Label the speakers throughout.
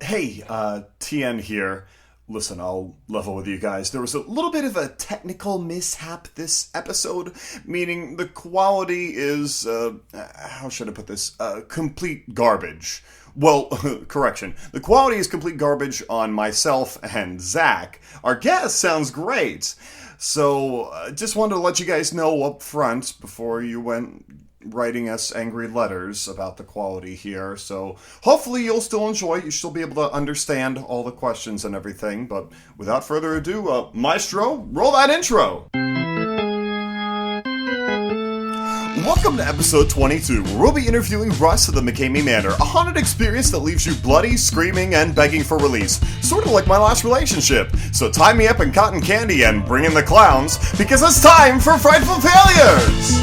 Speaker 1: Hey, TN here. Listen, I'll level with you guys. There was a little bit of a technical mishap this episode, meaning the quality is, how should I put this? Complete garbage. Well, correction. The quality is complete garbage on myself and Zach. Our guest sounds great. So, just wanted to let you guys know up front before you went writing us angry letters about the quality here. So hopefully you'll still enjoy it. You should be able to understand all the questions and everything. But without further ado, Maestro, roll that intro. Welcome to episode 22, where we'll be interviewing Russ of the McKame Manor, a haunted experience that leaves you bloody, screaming, and begging for release. Sort of like my last relationship. So tie me up in cotton candy and bring in the clowns, because it's time for Frightful Failures!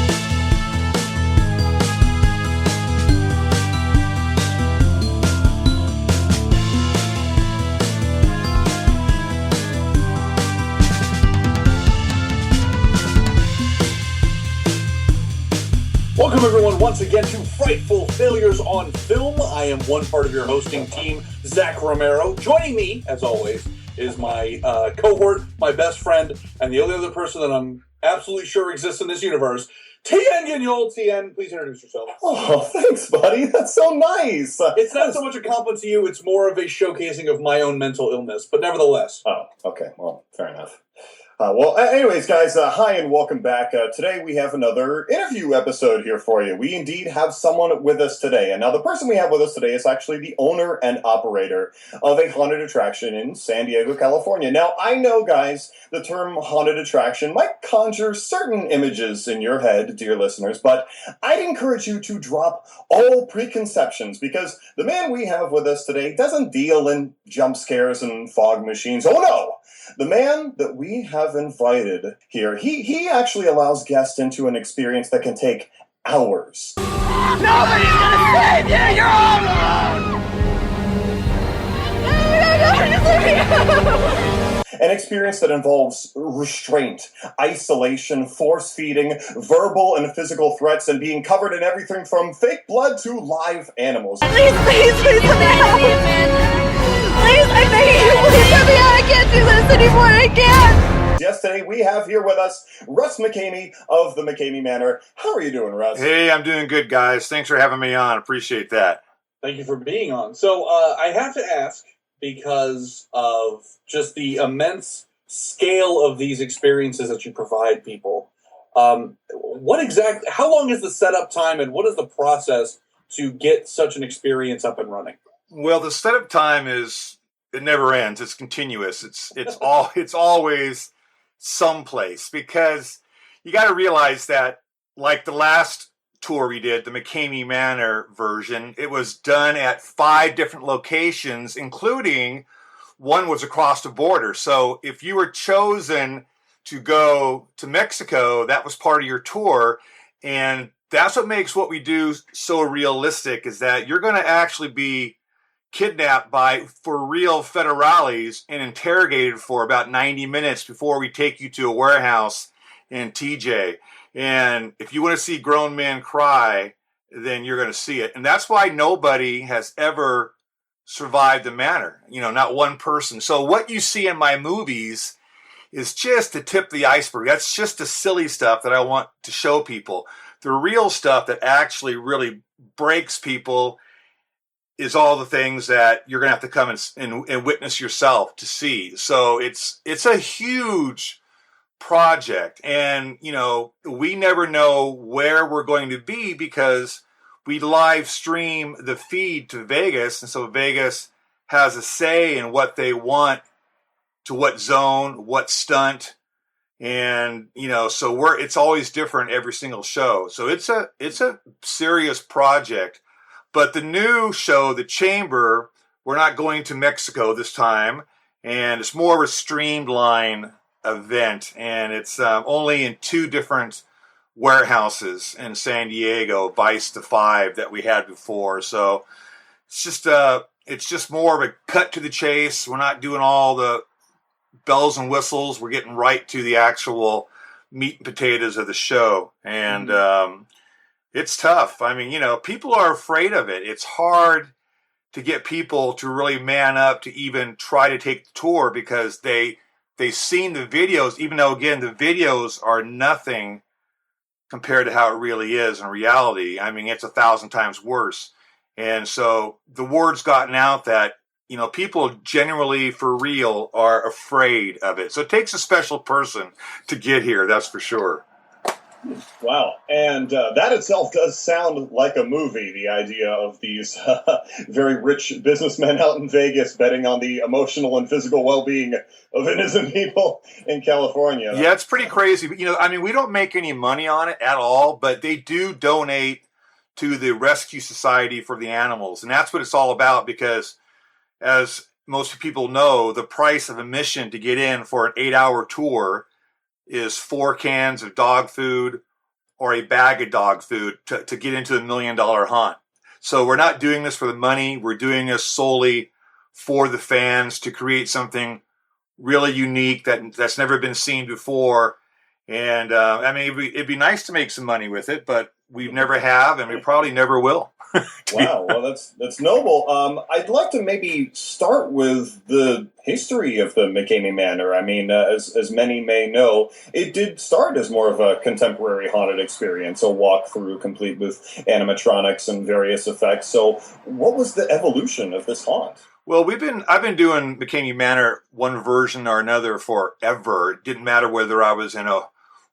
Speaker 2: Welcome everyone once again to Frightful Failures on Film. I am one part of your hosting team, Zach Romero. Joining me, as always, is my cohort, my best friend, and the only other person that I'm absolutely sure exists in this universe, TN Guignol. TN, please introduce yourself.
Speaker 3: Oh, thanks, buddy. That's so nice.
Speaker 2: It's not so much a compliment to you, it's more of a showcasing of my own mental illness, but nevertheless.
Speaker 3: Oh, okay. Well, fair enough. Anyways, guys, hi and welcome back. Today we have another interview episode here for you. We indeed have someone with us today. And now the person we have with us today is actually the owner and operator of a haunted attraction in San Diego, California. Now, I know, guys, the term haunted attraction might conjure certain images in your head, dear listeners, but I'd encourage you to drop all preconceptions because the man we have with us today doesn't deal in jump scares and fog machines. Oh, no! The man that we have invited here, he actually allows guests into an experience that can take hours.
Speaker 4: Nobody's gonna save you! You're all alone! No, just leave me alone!
Speaker 3: An experience that involves restraint, isolation, force-feeding, verbal and physical threats, and being covered in everything from fake blood to live animals.
Speaker 4: Please let me out! Please, I beg you, please let me out! I can't do this anymore, I can't!
Speaker 3: Yes, today we have here with us Russ McKame of the McKame Manor. How are you doing, Russ?
Speaker 5: Hey, I'm doing good, guys. Thanks for having me on. Appreciate that.
Speaker 2: Thank you for being on. So, I have to ask, because of just the immense scale of these experiences that you provide people, how long is the setup time and what is the process to get such an experience up and running?
Speaker 5: Well, the setup time it never ends. It's continuous. It's always someplace, because you got to realize that, like the last tour we did, the MCKAMEY Manor version, it was done at 5 different locations, including one was across the border. So if you were chosen to go to Mexico, that was part of your tour. And that's what makes what we do so realistic, is that you're going to actually be kidnapped by, for real, federales and interrogated for about 90 minutes before we take you to a warehouse in TJ. And if you want to see grown men cry, then you're going to see it. And that's why nobody has ever survived the manor. Not one person. So what you see in my movies is just the tip of the iceberg. That's just the silly stuff that I want to show people. The real stuff that actually really breaks people is all the things that you're going to have to come and witness yourself to see. So it's a huge project. And, we never know where we're going to be because we live stream the feed to Vegas. And so Vegas has a say in what they want, to what zone, what stunt. And, so it's always different every single show. So it's a serious project. But the new show, The Chamber, we're not going to Mexico this time, and it's more of a streamlined event, and it's only in 2 different warehouses in San Diego, vice the 5 that we had before. So it's just more of a cut to the chase. We're not doing all the bells and whistles. We're getting right to the actual meat and potatoes of the show, and it's tough. I mean, people are afraid of it. It's hard to get people to really man up to even try to take the tour, because they've seen the videos, even though, again, the videos are nothing compared to how it really is in reality. I mean, it's 1,000 times worse. And so the word's gotten out that, you know, people genuinely, for real, are afraid of it. So it takes a special person to get here, that's for sure.
Speaker 3: Wow. And that itself does sound like a movie, the idea of these very rich businessmen out in Vegas betting on the emotional and physical well-being of innocent people in California.
Speaker 5: Yeah, it's pretty crazy. You know, I mean, we don't make any money on it at all, but they do donate to the Rescue Society for the Animals. And that's what it's all about, because as most people know, the price of admission to get in for an 8-hour tour is 4 cans of dog food or a bag of dog food to get into the $1 million hunt. So we're not doing this for the money. We're doing this solely for the fans, to create something really unique that's never been seen before. And I mean, it'd be nice to make some money with it, but we never have, and we probably never will.
Speaker 3: Wow, well, that's noble. I'd like to maybe start with the history of the McKame Manor. I mean, as many may know, it did start as more of a contemporary haunted experience, a walkthrough complete with animatronics and various effects. So what was the evolution of this haunt?
Speaker 5: Well, I've been doing McKame Manor one version or another forever. It didn't matter whether I was in a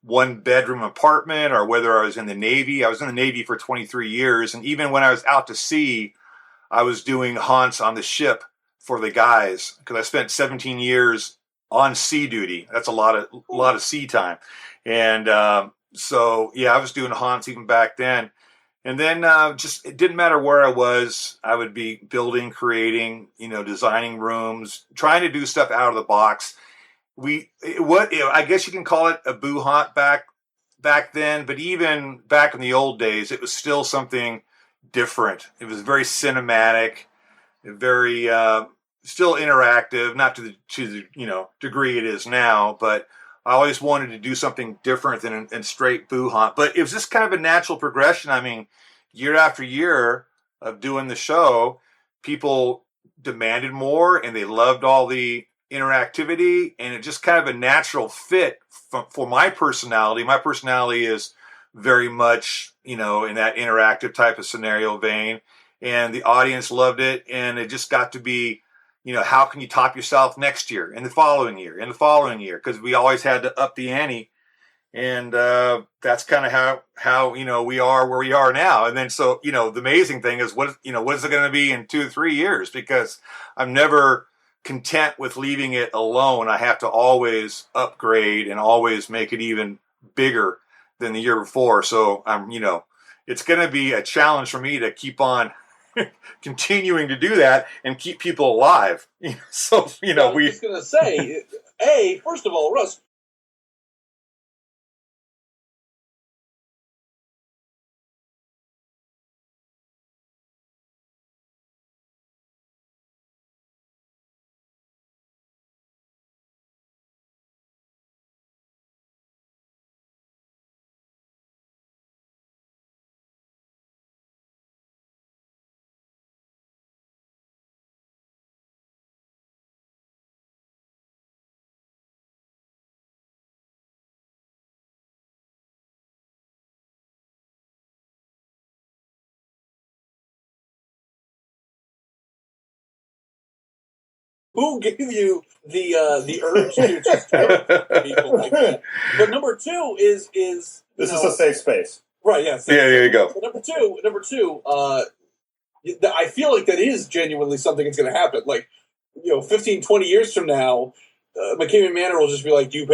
Speaker 5: 1-bedroom apartment or whether I was in the Navy. I was in the Navy for 23 years. And even when I was out to sea, I was doing haunts on the ship for the guys, because I spent 17 years on sea duty. That's a lot of sea time. And so, yeah, I was doing haunts even back then. And then just, it didn't matter where I was. I would be building, creating, designing rooms, trying to do stuff out of the box. I guess you can call it a boo haunt back then, but even back in the old days, it was still something different. It was very cinematic, very still interactive, not to the degree it is now, but I always wanted to do something different than straight boo haunt. But it was just kind of a natural progression. I mean, year after year of doing the show, people demanded more, and they loved all the interactivity, and it just kind of a natural fit for my personality. My personality is very much, in that interactive type of scenario vein, and the audience loved it, and it just got to be, how can you top yourself next year and the following year and the following year? Because we always had to up the ante, and that's kind of how we are where we are now. And then so the amazing thing is what is it going to be in 2 or 3 years? Because I'm never content with leaving it alone. I have to always upgrade and always make it even bigger than the year before. So I'm, it's going to be a challenge for me to keep on continuing to do that and keep people alive. So,
Speaker 2: I was just going to say, first of all, Russ, who gave you the urge to just kill people like that? But number two is
Speaker 3: this is a safe space,
Speaker 2: right? Yeah,
Speaker 5: yeah. There you go.
Speaker 2: So number two. I feel like that is genuinely something that's going to happen. Like, 15, 20 years from now, McKame Manor will just be like, you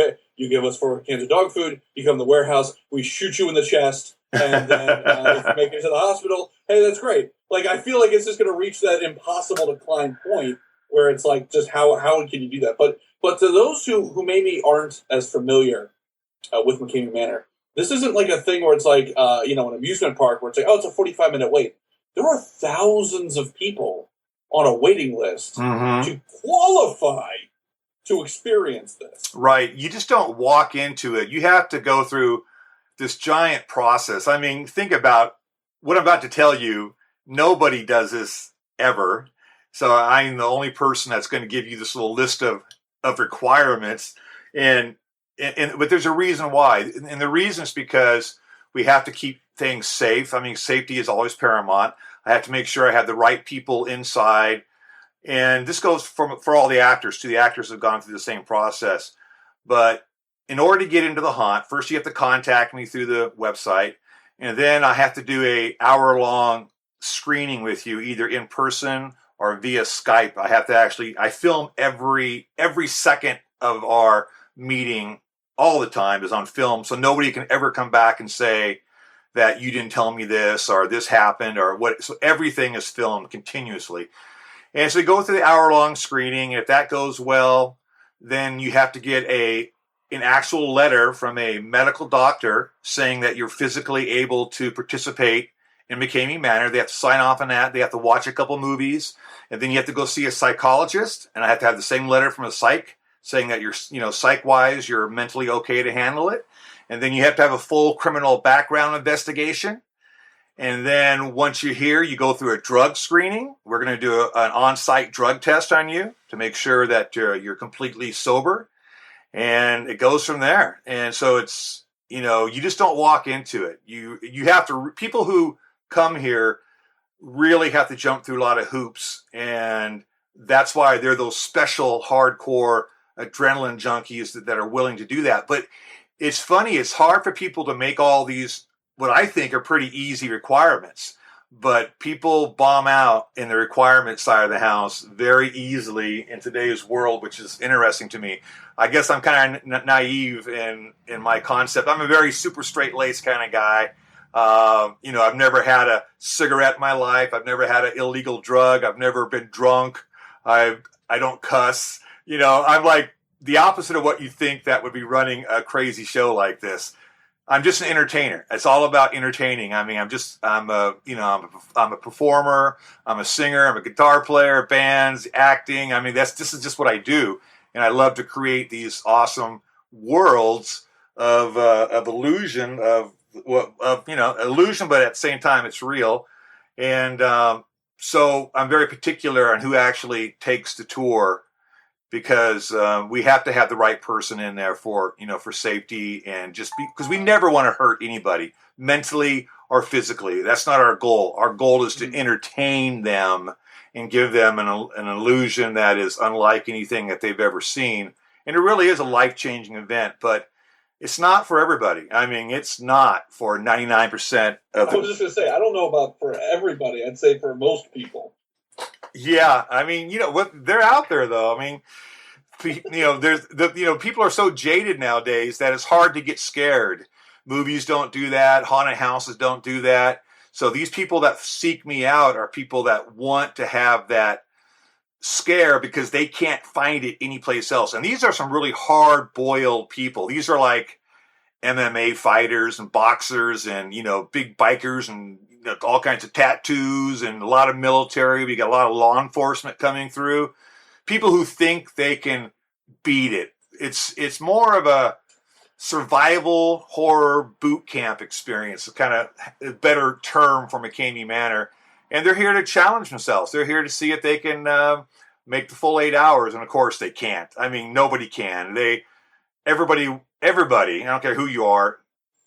Speaker 2: give us 4 cans of dog food, you come to the warehouse, we shoot you in the chest, and then if you make it to the hospital, hey, that's great. Like, I feel like it's just going to reach that impossible to climb point where it's like, just how can you do that? But to those who maybe aren't as familiar with McKame Manor, this isn't like a thing where it's like, an amusement park where it's like, oh, it's a 45-minute wait. There are thousands of people on a waiting list to qualify to experience this.
Speaker 5: Right. You just don't walk into it. You have to go through this giant process. I mean, think about what I'm about to tell you. Nobody does this ever. So I'm the only person that's going to give you this little list of requirements. But there's a reason why. And the reason is because we have to keep things safe. I mean, safety is always paramount. I have to make sure I have the right people inside. And this goes for all the actors, too. The actors have gone through the same process. But in order to get into the haunt, first you have to contact me through the website. And then I have to do a hour-long screening with you, either in person or via Skype. I film every second of our meeting all the time is on film. So nobody can ever come back and say that you didn't tell me this or this happened or what. So everything is filmed continuously. And so you go through the hour-long screening. If that goes well, then you have to get an actual letter from a medical doctor saying that you're physically able to participate in MCKAMEY Manor. They have to sign off on that. They have to watch a couple movies. And then you have to go see a psychologist. And I have to have the same letter from a psych saying that you're, psych-wise, you're mentally okay to handle it. And then you have to have a full criminal background investigation. And then once you're here, you go through a drug screening. We're going to do an on-site drug test on you to make sure that you're completely sober. And it goes from there. And so it's, you just don't walk into it. You have to, people who come here really have to jump through a lot of hoops. And that's why they're those special hardcore adrenaline junkies that are willing to do that. But it's funny, it's hard for people to make all these, what I think are pretty easy requirements. But people bomb out in the requirement side of the house very easily in today's world, which is interesting to me. I guess I'm kind of naive in my concept. I'm a very super straight-laced kind of guy. I've never had a cigarette in my life. I've never had an illegal drug. I've never been drunk. I don't cuss. I'm like the opposite of what you think that would be running a crazy show like this. I'm just an entertainer. It's all about entertaining. I mean, I'm a performer. I'm a singer. I'm a guitar player, bands, acting. I mean, this is just what I do. And I love to create these awesome worlds of illusion, illusion, but at the same time, it's real. And so I'm very particular on who actually takes the tour because we have to have the right person in there for safety and because we never want to hurt anybody mentally or physically. That's not our goal. Our goal is to entertain them and give them an illusion that is unlike anything that they've ever seen. And it really is a life-changing event, but it's not for everybody. I mean, it's not for 99% of
Speaker 2: I was just going to say, I don't know about for everybody. I'd say for most people.
Speaker 5: Yeah, I mean, they're out there though. I mean, people are so jaded nowadays that it's hard to get scared. Movies don't do that. Haunted houses don't do that. So these people that seek me out are people that want to have that scare because they can't find it anyplace else. And these are some really hard-boiled people. These are like MMA fighters and boxers and, big bikers and all kinds of tattoos and a lot of military. We got a lot of law enforcement coming through. People who think they can beat it. It's more of a survival horror boot camp experience. It's kind of a better term for MCKAMEY Manor. And they're here to challenge themselves. They're here to see if they can make the full 8 hours. And of course they can't. I mean, nobody can. Everybody, I don't care who you are,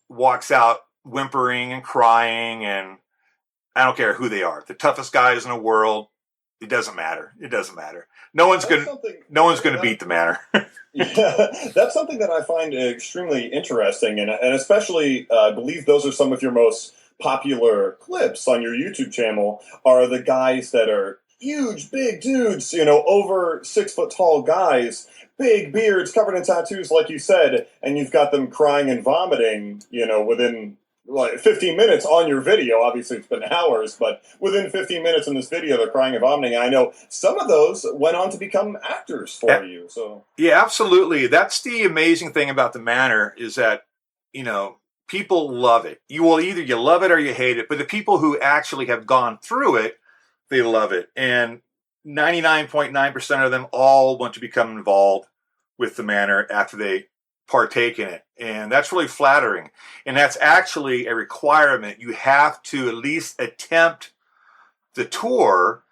Speaker 5: walks out whimpering and crying, and I don't care who they are. The toughest guys in the world, it doesn't matter. It doesn't matter. No one's going to beat the Manor.
Speaker 3: Yeah, that's something that I find extremely interesting, and especially I believe those are some of your most popular clips on your YouTube channel are the guys that are huge, big dudes, over 6 foot tall guys, big beards, covered in tattoos, like you said, and you've got them crying and vomiting, within like 15 minutes on your video. Obviously, it's been hours, but within 15 minutes in this video, they're crying and vomiting. I know some of those went on to become actors for you. So
Speaker 5: yeah, absolutely. That's the amazing thing about the Manor is that, people love it. You love it or you hate it, but the people who actually have gone through it, they love it. And 99.9% of them all want to become involved with the Manor after they partake in it. And that's really flattering. And that's actually a requirement. You have to at least attempt the tour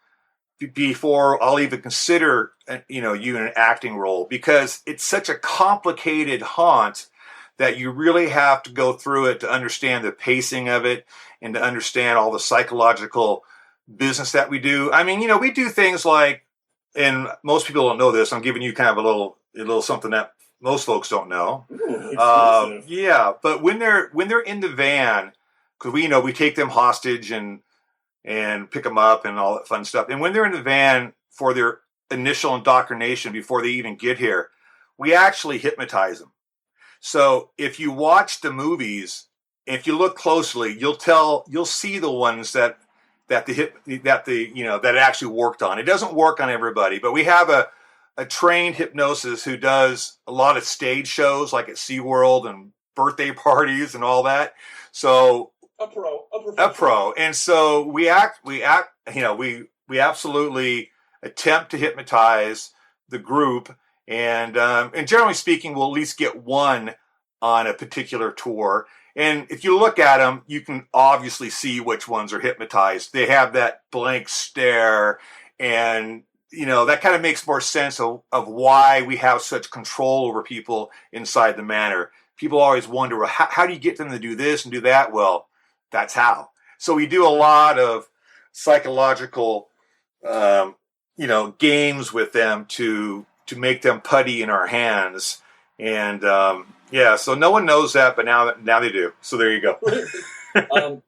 Speaker 5: before I'll even consider, you in an acting role, because it's such a complicated haunt that you really have to go through it to understand the pacing of it and to understand all the psychological business that we do. I mean, we do things like, and most people don't know this, I'm giving you kind of a little something that most folks don't know.
Speaker 3: Ooh,
Speaker 5: yeah, but when they're in the van, because we take them hostage and pick them up and all that fun stuff. And when they're in the van for their initial indoctrination before they even get here, we actually hypnotize them. So if you watch the movies, if you look closely, you'll see the ones that actually worked on. It doesn't work on everybody, but we have a trained hypnosis who does a lot of stage shows like at SeaWorld and birthday parties and all that. So
Speaker 2: a
Speaker 5: pro. And so we absolutely attempt to hypnotize the group. And generally speaking, we'll at least get one on a particular tour. And if you look at them, you can obviously see which ones are hypnotized. They have that blank stare, and that kind of makes more sense of why we have such control over people inside the manor. People always wonder, well, how do you get them to do this and do that? Well, that's how. So we do a lot of psychological, games with them to make them putty in our hands. And so no one knows that, but now they do. So there you go.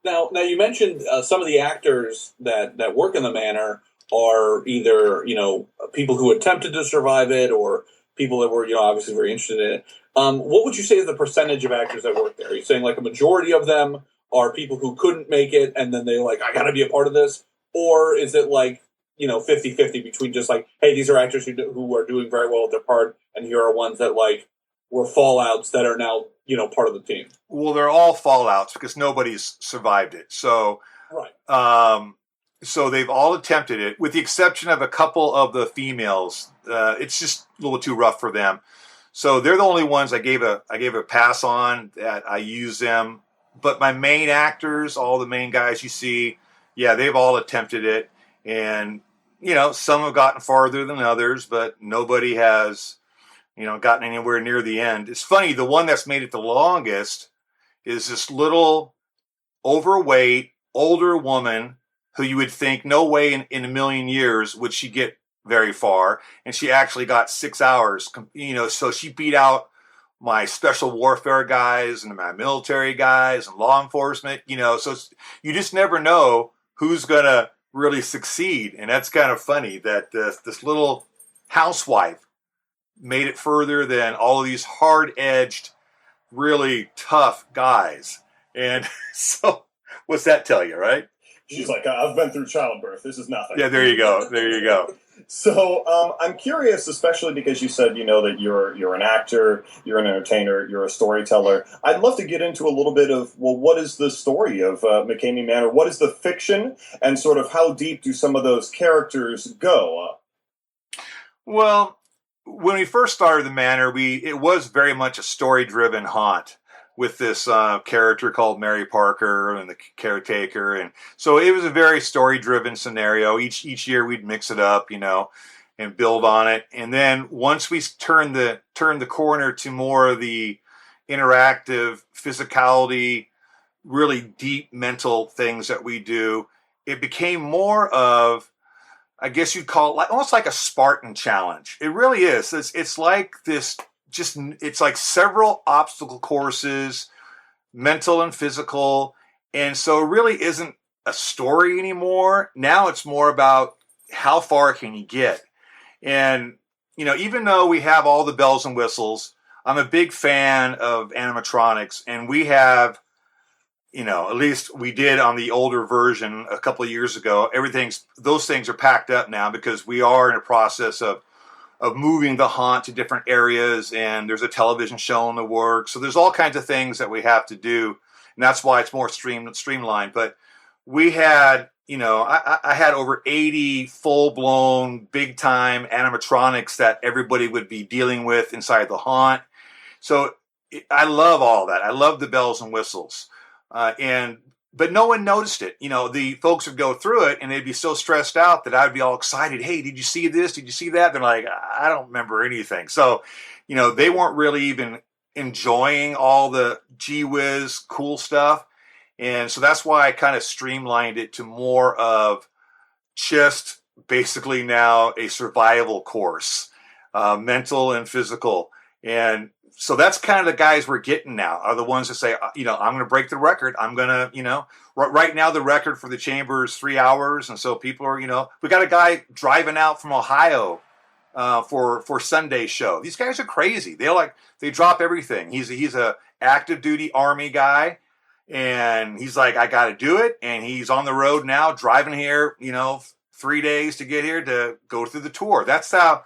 Speaker 2: Now you mentioned some of the actors that work in the manor are either people who attempted to survive it or people that were obviously very interested in it. What would you say is the percentage of actors that work there? Are you saying like a majority of them are people who couldn't make it and then they're like, I got to be a part of this? Or is it like 50-50 between just like, hey, these are actors who are doing very well with their part, and here are ones that like were fallouts that are now part of the team?
Speaker 5: Well, they're all fallouts because nobody's survived it. So
Speaker 2: right.
Speaker 5: So they've all attempted it, with the exception of a couple of the females. It's just a little too rough for them. So they're the only ones I gave a pass on, that I use them. But my main actors, all the main guys you see, yeah, they've all attempted it. And, some have gotten farther than others, but nobody has, gotten anywhere near the end. It's funny, the one that's made it the longest is this little overweight, older woman who you would think no way in a million years would she get very far. And she actually got 6 hours, so she beat out my special warfare guys and my military guys and law enforcement, so you just never know who's going to really succeed. And that's kind of funny that this little housewife made it further than all of these hard-edged, really tough guys. And so what's that tell you, right?
Speaker 3: She's like, I've been through childbirth. This is nothing.
Speaker 5: Yeah, there you go.
Speaker 3: So I'm curious, especially because you said, that you're an actor, you're an entertainer, you're a storyteller. I'd love to get into a little bit of, well, what is the story of McKamey Manor? What is the fiction, and sort of how deep do some of those characters go?
Speaker 5: Well, when we first started the manor, it was very much a story-driven haunt, with this character called Mary Parker and the caretaker. And so it was a very story-driven scenario. Each year we'd mix it up, and build on it. And then once we turned the corner to more of the interactive physicality, really deep mental things that we do, it became more of, I guess you'd call it almost like a Spartan challenge. It really is. It's like this. It's like several obstacle courses, mental and physical. And so it really isn't a story anymore. Now it's more about how far can you get? And, even though we have all the bells and whistles, I'm a big fan of animatronics, and we have, at least we did on the older version a couple of years ago. Those things are packed up now because we are in a process of moving the haunt to different areas, and there's a television show in the works. So there's all kinds of things that we have to do, and that's why it's more streamlined. But we had, I had over 80 full-blown, big-time animatronics that everybody would be dealing with inside the haunt. So I love all that. I love the bells and whistles. And but no one noticed it. The folks would go through it and they'd be so stressed out that I'd be all excited. Hey, did you see this? Did you see that? They're like, I don't remember anything. So, they weren't really even enjoying all the gee whiz cool stuff. And so that's why I kind of streamlined it to more of just basically now a survival course, mental and physical. And so that's kind of the guys we're getting now are the ones that say, I'm going to break the record. I'm going to, right now the record for the chamber is 3 hours. And so people are, we got a guy driving out from Ohio for Sunday show. These guys are crazy. They drop everything. He's a active duty Army guy. And he's like, I got to do it. And he's on the road now driving here, 3 days to get here to go through the tour. That's how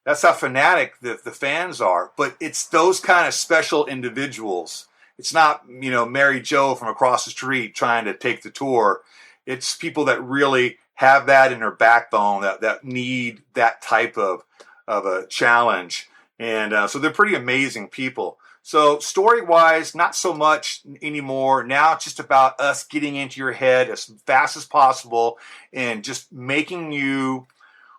Speaker 5: fanatic the fans are. But it's those kind of special individuals. It's not, Mary Jo from across the street trying to take the tour. It's people that really have that in their backbone, that need that type of a challenge. And so they're pretty amazing people. So story-wise, not so much anymore. Now it's just about us getting into your head as fast as possible and just making you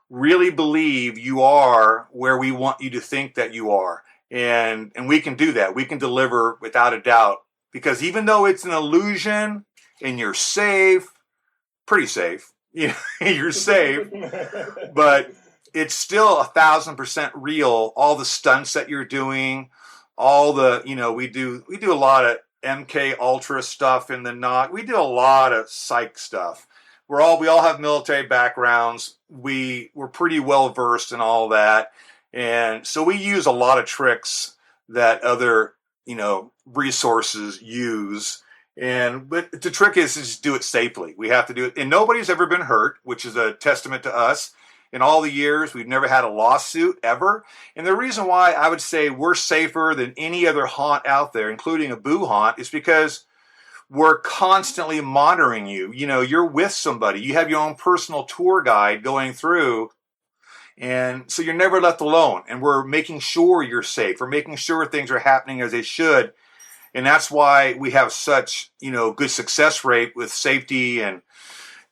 Speaker 5: really believe you are where we want you to think that you are. And we can do that. We can deliver without a doubt. Because even though it's an illusion and you're safe, pretty safe, you're safe, but it's still 1,000% real. All the stunts that you're doing, all the, we do a lot of MK Ultra stuff in the knot. We do a lot of psych stuff. We all have military backgrounds. We're pretty well versed in all that. And so we use a lot of tricks that other, resources use. But the trick is to just do it safely. We have to do it. And nobody's ever been hurt, which is a testament to us. In all the years, we've never had a lawsuit ever. And the reason why I would say we're safer than any other haunt out there, including a boo haunt, is because we're constantly monitoring you. You're with somebody. You have your own personal tour guide going through. And so you're never left alone. And we're making sure you're safe. We're making sure things are happening as they should. And that's why we have such, good success rate with safety and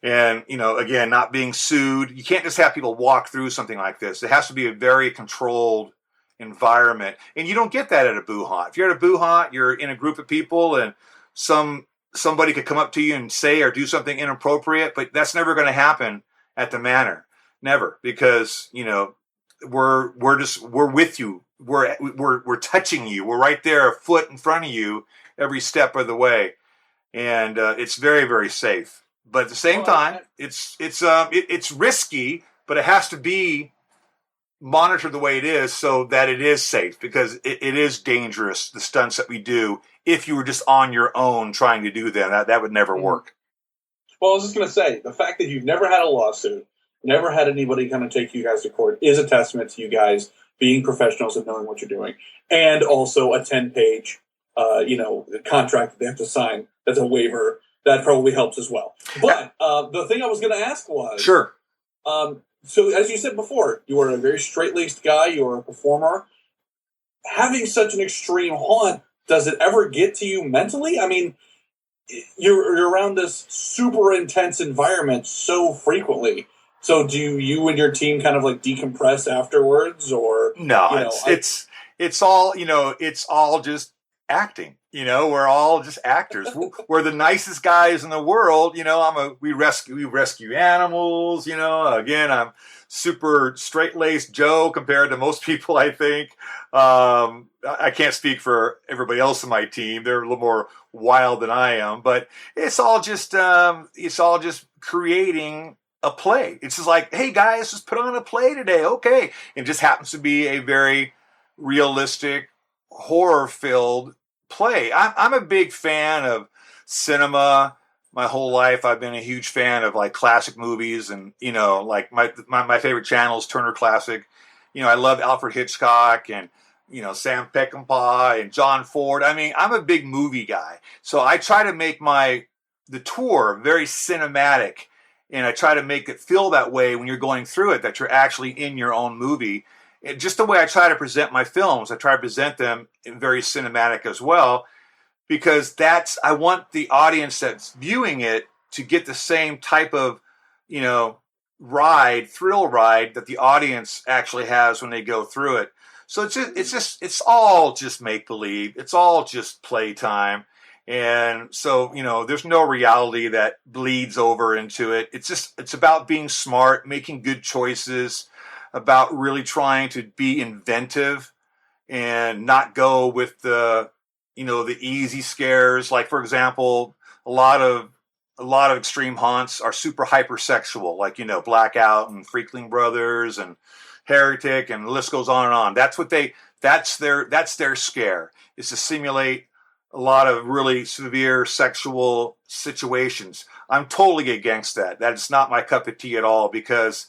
Speaker 5: again, not being sued. You can't just have people walk through something like this. It has to be a very controlled environment. And you don't get that at a boo haunt. If you're at a boo haunt, you're in a group of people and somebody could come up to you and say or do something inappropriate, but that's never going to happen at the manor. Never. Because, we're with you. We're touching you. We're right there, a foot in front of you every step of the way. And it's very, very safe. But at the same time, it's risky, but it has to be monitored the way it is so that it is safe, because it is dangerous, the stunts that we do. If you were just on your own trying to do them, that would never work.
Speaker 2: Well, I was just going to say, the fact that you've never had a lawsuit, never had anybody come and take you guys to court, is a testament to you guys being professionals and knowing what you're doing. And also a 10-page, contract that they have to sign that's a waiver. That probably helps as well. But the thing I was going to ask was...
Speaker 5: Sure.
Speaker 2: So as you said before, you are a very straight-laced guy. You are a performer. Having such an extreme haunt, does it ever get to you mentally? I mean, you're around this super intense environment so frequently. So do you and your team kind of like decompress afterwards, or
Speaker 5: no? It's all just acting. We're all just actors. We're the nicest guys in the world. We rescue animals. Again, I'm super straight-laced Joe compared to most people, I think. I can't speak for everybody else in my team. They're a little more wild than I am, but it's all just creating a play. It's just like, hey guys, just put on a play today. Okay. It just happens to be a very realistic, horror-filled play. I'm a big fan of cinema. My whole life, I've been a huge fan of like classic movies, and like my favorite channel is Turner Classic. I love Alfred Hitchcock and Sam Peckinpah and John Ford. I mean, I'm a big movie guy, so I try to make the tour very cinematic, and I try to make it feel that way when you're going through it, that you're actually in your own movie. Just the way I try to present my films, I try to present them in very cinematic as well, because I want the audience that's viewing it to get the same type of, thrill ride that the audience actually has when they go through it. So it's all just make believe. It's all just playtime. And so, there's no reality that bleeds over into it. It's about being smart, making good choices, about really trying to be inventive and not go with the easy scares. Like, for example, a lot of extreme haunts are super hypersexual, like, Blackout and Freakling Brothers and Heretic, and the list goes on and on. That's their scare, is to simulate a lot of really severe sexual situations. I'm totally against that. That's not my cup of tea at all, because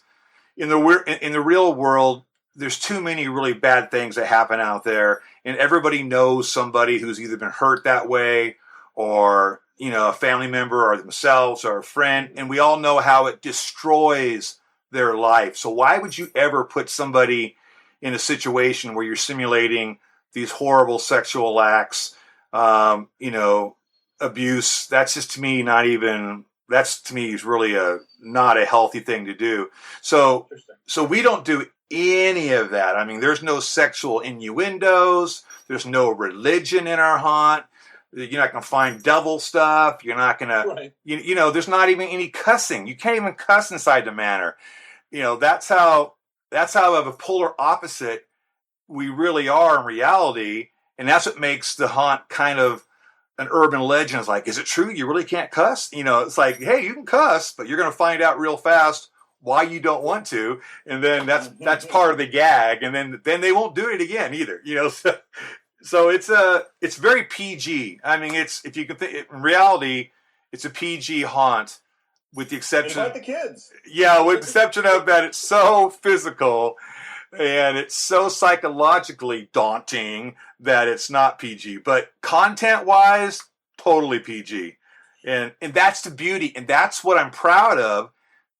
Speaker 5: in the real world, there's too many really bad things that happen out there, and everybody knows somebody who's either been hurt that way, or a family member, or themselves, or a friend, and we all know how it destroys their life. So why would you ever put somebody in a situation where you're simulating these horrible sexual acts, abuse? That's just, to me, is really not a healthy thing to do. So we don't do any of that. I mean, there's no sexual innuendos. There's no religion in our haunt. You're not going to find devil stuff. You're not going to, right. There's not even any cussing. You can't even cuss inside the manor. That's how of a polar opposite we really are in reality. And that's what makes the haunt kind of an urban legend. It's like, is it true you really can't cuss? It's like, hey, you can cuss, but you're going to find out real fast why you don't want to. And then that's part of the gag. And then they won't do it again either. So it's very PG. I mean, if you can think, in reality, it's a PG haunt, with the exception.
Speaker 3: Invite the kids.
Speaker 5: Yeah, with the exception of that, it's so physical and it's so psychologically daunting that it's not PG. But content-wise, totally PG. And that's the beauty. And that's what I'm proud of,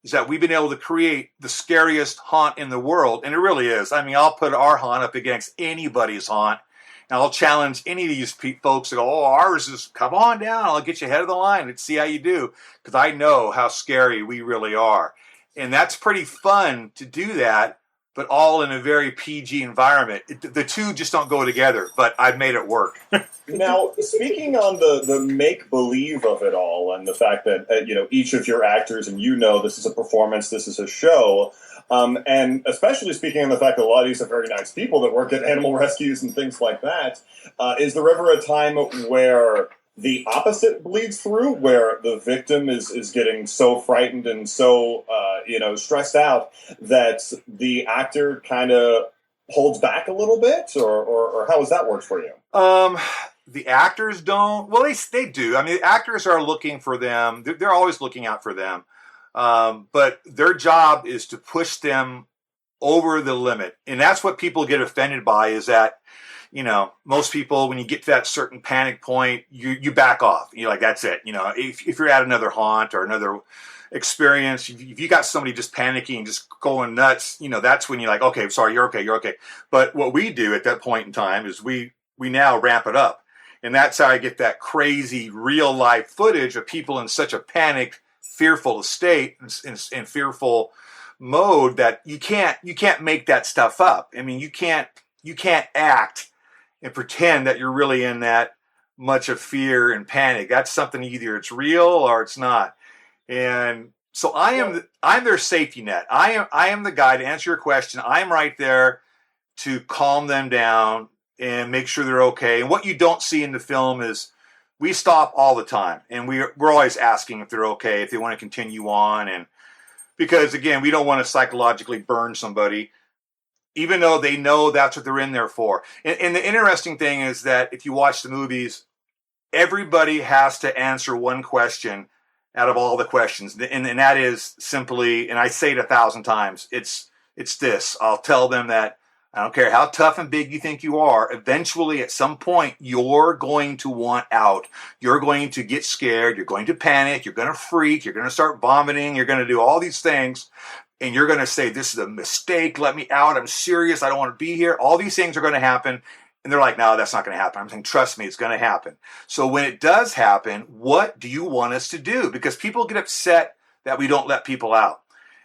Speaker 5: is that we've been able to create the scariest haunt in the world. And it really is. I mean, I'll put our haunt up against anybody's haunt. And I'll challenge any of these folks to go, oh, ours is, come on down. I'll get you ahead of the line. Let's see how you do. Because I know how scary we really are. And that's pretty fun to do that, but all in a very PG environment. The two just don't go together, but I've made it work.
Speaker 3: Now, speaking on the make-believe of it all, and the fact that, each of your actors, and this is a performance, this is a show, and especially speaking on the fact that a lot of these are very nice people that work at animal rescues and things like that, is there ever a time where the opposite bleeds through, where the victim is getting so frightened and so, stressed out that the actor kind of holds back a little bit, or how has that worked for you?
Speaker 5: The actors don't. Well, they do. I mean, the actors are looking for them. They're always looking out for them. But their job is to push them over the limit. And that's what people get offended by, is that, most people, when you get to that certain panic point, you back off. You're like, that's it. If you're at another haunt or another experience, if you got somebody just panicking and just going nuts, that's when you're like, okay, sorry, you're okay. But what we do at that point in time is we now ramp it up. And that's how I get that crazy real life footage of people in such a panicked, fearful state and fearful mode that you can't make that stuff up. I mean, you can't act and pretend that you're really in that much of fear and panic. That's something, either it's real or it's not. And so I'm their safety net. I am the guy, to answer your question. I'm right there to calm them down and make sure they're okay. And what you don't see in the film is we stop all the time, and we're always asking if they're okay, if they want to continue on. And because, again, we don't want to psychologically burn somebody, even though they know that's what they're in there for. And the interesting thing is that if you watch the movies, everybody has to answer one question out of all the questions. And that is simply, and I say it 1,000 times, it's this. I'll tell them that I don't care how tough and big you think you are, eventually at some point you're going to want out. You're going to get scared. You're going to panic. You're going to freak. You're going to start vomiting. You're going to do all these things. And you're going to say, this is a mistake. Let me out. I'm serious. I don't want to be here. All these things are going to happen. And they're like, no, that's not going to happen. I'm saying, trust me, it's going to happen. So when it does happen, what do you want us to do? Because people get upset that we don't let people out.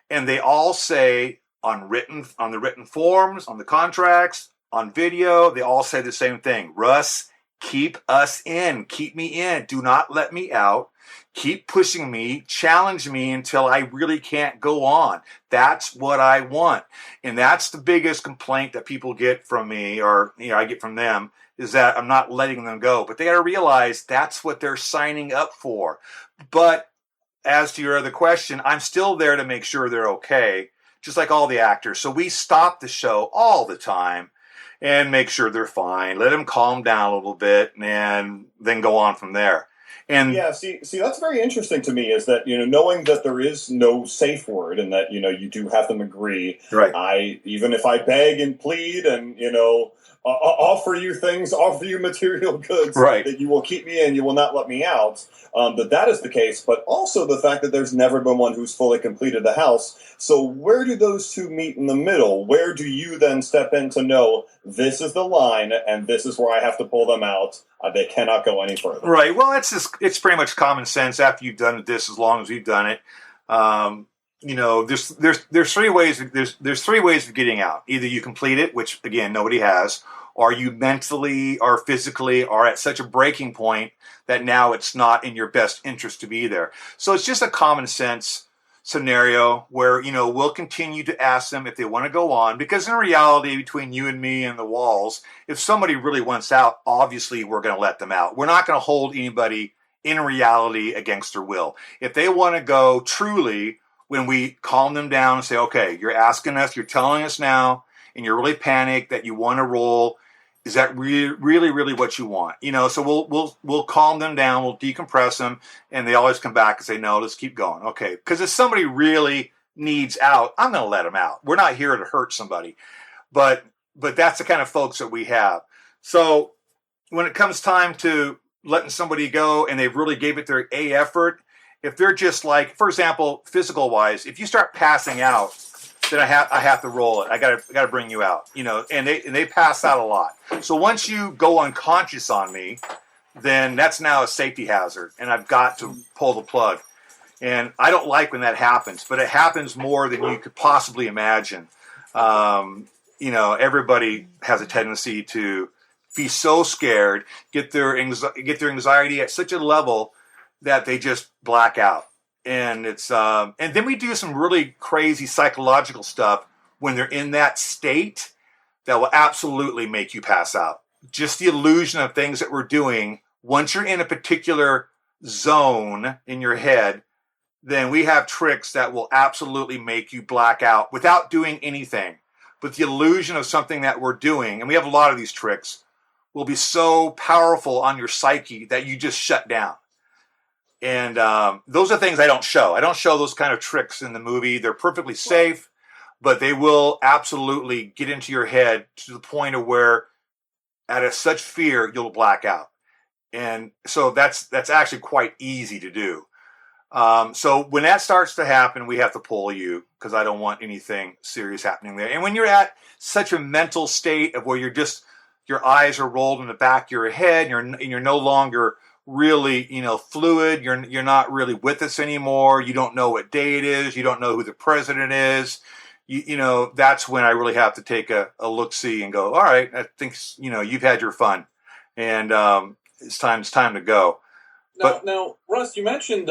Speaker 5: And they all say on the written forms, on the contracts, on video, they all say the same thing. Russ, keep us in. Keep me in. Do not let me out. Keep pushing me, challenge me until I really can't go on. That's what I want. And that's the biggest complaint that people get from me, or I get from them, is that I'm not letting them go. But they got to realize that's what they're signing up for. But as to your other question, I'm still there to make sure they're okay, just like all the actors. So we stop the show all the time and make sure they're fine. Let them calm down a little bit and then go on from there. And
Speaker 3: yeah, see, that's very interesting to me, is that, knowing that there is no safe word and that, you do have them agree.
Speaker 5: Right.
Speaker 3: Even if I beg and plead and, offer you material goods,
Speaker 5: right,
Speaker 3: that you will keep me in, you will not let me out, that is the case, but also the fact that there's never been one who's fully completed the house. So where do those two meet in the middle? Where do you then step in to know this is the line and this is where I have to pull them out? They cannot go any further.
Speaker 5: Right. Well, it's pretty much common sense after you've done this, as long as we've done it. There's three ways. There's three ways of getting out. Either you complete it, which again nobody has, or you mentally or physically are at such a breaking point that now it's not in your best interest to be there. So it's just a common sense scenario where, we'll continue to ask them if they want to go on, because in reality, between you and me and the walls, if somebody really wants out, obviously we're going to let them out. We're not going to hold anybody in reality against their will. If they want to go truly, when we calm them down and say, okay, you're asking us, you're telling us now, and you're really panicked that you want to roll, is that really what you want? So we'll calm them down, we'll decompress them, and they always come back and say, no, let's keep going. Okay, because if somebody really needs out, I'm going to let them out. We're not here to hurt somebody, but that's the kind of folks that we have. So when it comes time to letting somebody go and they've really gave it their A effort, if they're just like, for example, physical wise, if you start passing out, then I have to roll it. I gotta bring you out, and they pass out a lot. So once you go unconscious on me, then that's now a safety hazard, and I've got to pull the plug. And I don't like when that happens, but it happens more than you could possibly imagine. Everybody has a tendency to be so scared, get their anxiety at such a level that they just black out. And it's and then we do some really crazy psychological stuff when they're in that state that will absolutely make you pass out. Just the illusion of things that we're doing. Once you're in a particular zone in your head, then we have tricks that will absolutely make you black out without doing anything. But the illusion of something that we're doing, and we have a lot of these tricks, will be so powerful on your psyche that you just shut down. And those are things I don't show. I don't show those kind of tricks in the movie. They're perfectly safe, but they will absolutely get into your head to the point of where, out of such fear, you'll black out. And so that's actually quite easy to do. So when that starts to happen, we have to pull you, because I don't want anything serious happening there. And when you're at such a mental state of where your eyes are rolled in the back of your head, and you're no longer really, fluid. You're not really with us anymore. You don't know what day it is. You don't know who the president is. That's when I really have to take a look-see and go, all right, I think, you've had your fun, and it's time to go.
Speaker 2: Now, Russ, you mentioned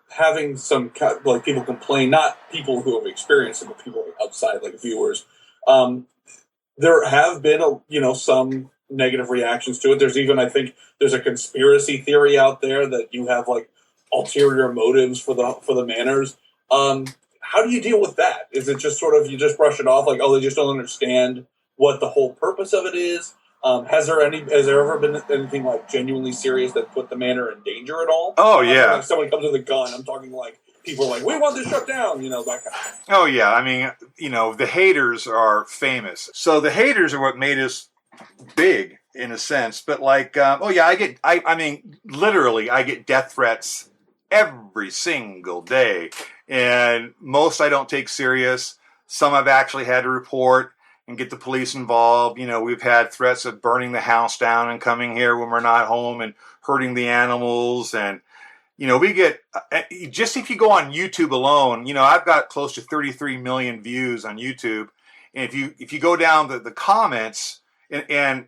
Speaker 2: having some like people complain, not people who have experienced it, but people outside, like viewers. There have been some negative reactions to it. There's even, I think, there's a conspiracy theory out there that you have like ulterior motives for the manors. How do you deal with that? Is it just sort of, you just brush it off like, oh, they just don't understand what the whole purpose of it is? Has there ever been anything like genuinely serious that put the manor in danger at all?
Speaker 5: Oh yeah.
Speaker 2: Like someone comes with a gun. I'm talking like people are like, we want this shut down, that kind of thing.
Speaker 5: Oh yeah. I mean, the haters are famous. So the haters are what made us big in a sense, but like, I mean, literally I get death threats every single day, and most I don't take serious. Some I've actually had to report, and get the police involved. You know, we've had threats of burning the house down and coming here when we're not home and hurting the animals. And, you know, we get, just if you go on YouTube alone, you know, I've got close to 33 million views on YouTube. And if you go down the comments, and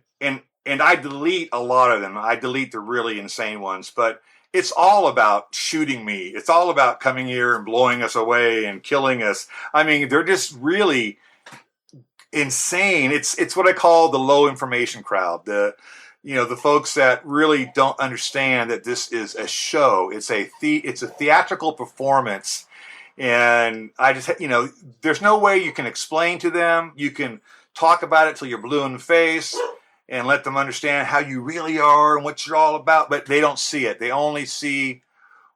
Speaker 5: I delete a lot of them. I delete the really insane ones, but it's all about shooting me. It's all about coming here and blowing us away and killing us. I mean, they're just really insane. It's what I call the low information crowd. The folks that really don't understand that this is a show. It's a theatrical performance. And I just, you know, there's no way you can explain to them. You can talk about it till you're blue in the face and let them understand how you really are and what you're all about, but they don't see it. They only see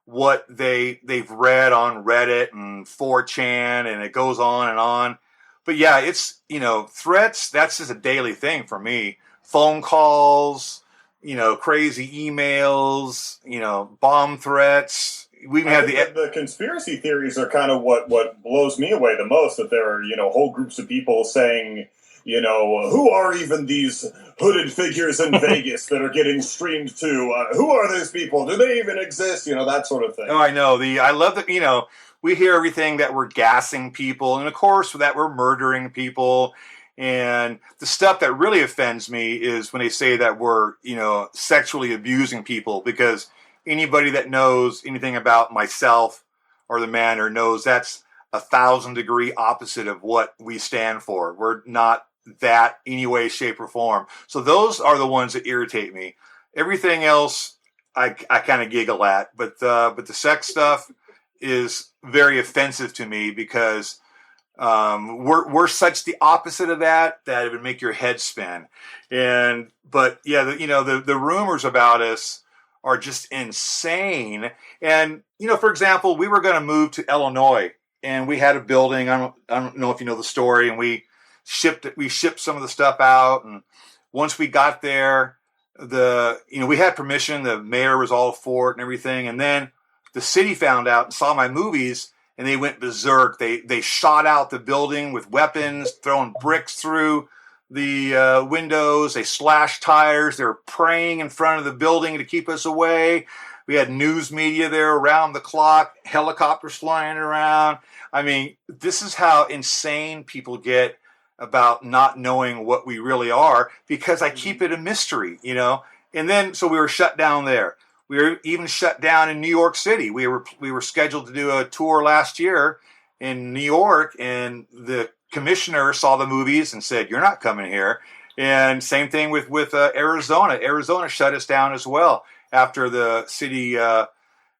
Speaker 5: what they've read on Reddit and 4chan, and it goes on and on. But yeah, it's, you know, threats, that's just a daily thing for me. Phone calls, you know, crazy emails, you know, bomb threats. We even have
Speaker 3: the conspiracy theories are kind of what blows me away the most, that there are, you know, whole groups of people saying, you know, who are even these hooded figures in Vegas that are getting streamed to? Who are these people? Do they even exist? You know, that sort of thing.
Speaker 5: Oh, I know. I love that, you know, we hear everything that we're gassing people, and of course that we're murdering people. And the stuff that really offends me is when they say that we're, you know, sexually abusing people, because anybody that knows anything about myself or the Manor knows that's 1,000-degree opposite of what we stand for. We're not that any way, shape, or form. So those are the ones that irritate me. Everything else I kind of giggle at, but the sex stuff is very offensive to me, because we're such the opposite of that it would make your head spin. But yeah, the rumors about us are just insane. And, you know, for example, we were going to move to Illinois, and we had a building. I don't know if you know the story, and we shipped some of the stuff out. And once we got there, we had permission. The mayor was all for it and everything. And then the city found out and saw my movies, and they went berserk. They shot out the building with weapons, throwing bricks through the windows. They slashed tires. They were praying in front of the building to keep us away. We had news media there around the clock, helicopters flying around. I mean, this is how insane people get about not knowing what we really are, because I keep it a mystery, you know. And then, so we were shut down there. We were even shut down in New York City. We were scheduled to do a tour last year in New York, and the commissioner saw the movies and said, "You're not coming here." And same thing with Arizona. Arizona shut us down as well after the city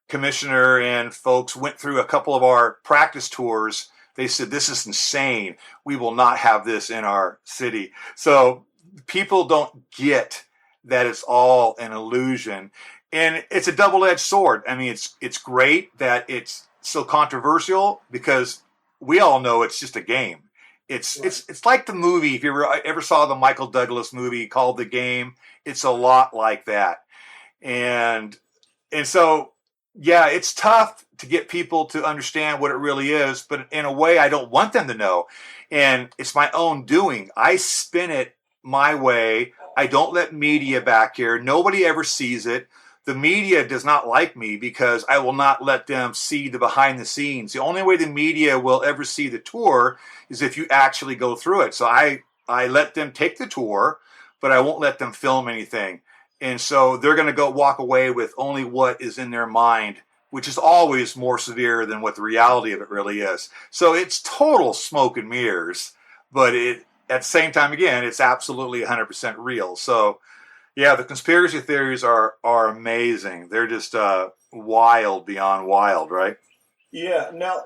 Speaker 5: commissioner and folks went through a couple of our practice tours. They said, "This is insane. We will not have this in our city." So people don't get that it's all an illusion. And it's a double-edged sword. I mean, it's great that it's so controversial, because we all know it's just a game. It's like the movie. If you ever saw the Michael Douglas movie called The Game, it's a lot like that. And so, yeah, it's tough to get people to understand what it really is, but in a way I don't want them to know. And it's my own doing. I spin it my way. I don't let media back here. Nobody ever sees it. The media does not like me because I will not let them see the behind the scenes. The only way the media will ever see the tour is if you actually go through it. So I let them take the tour, but I won't let them film anything. And so they're going to walk away with only what is in their mind, which is always more severe than what the reality of it really is. So it's total smoke and mirrors, but at the same time, again, it's absolutely 100% real. So yeah, the conspiracy theories are amazing. They're just wild beyond wild, right?
Speaker 3: Yeah. Now,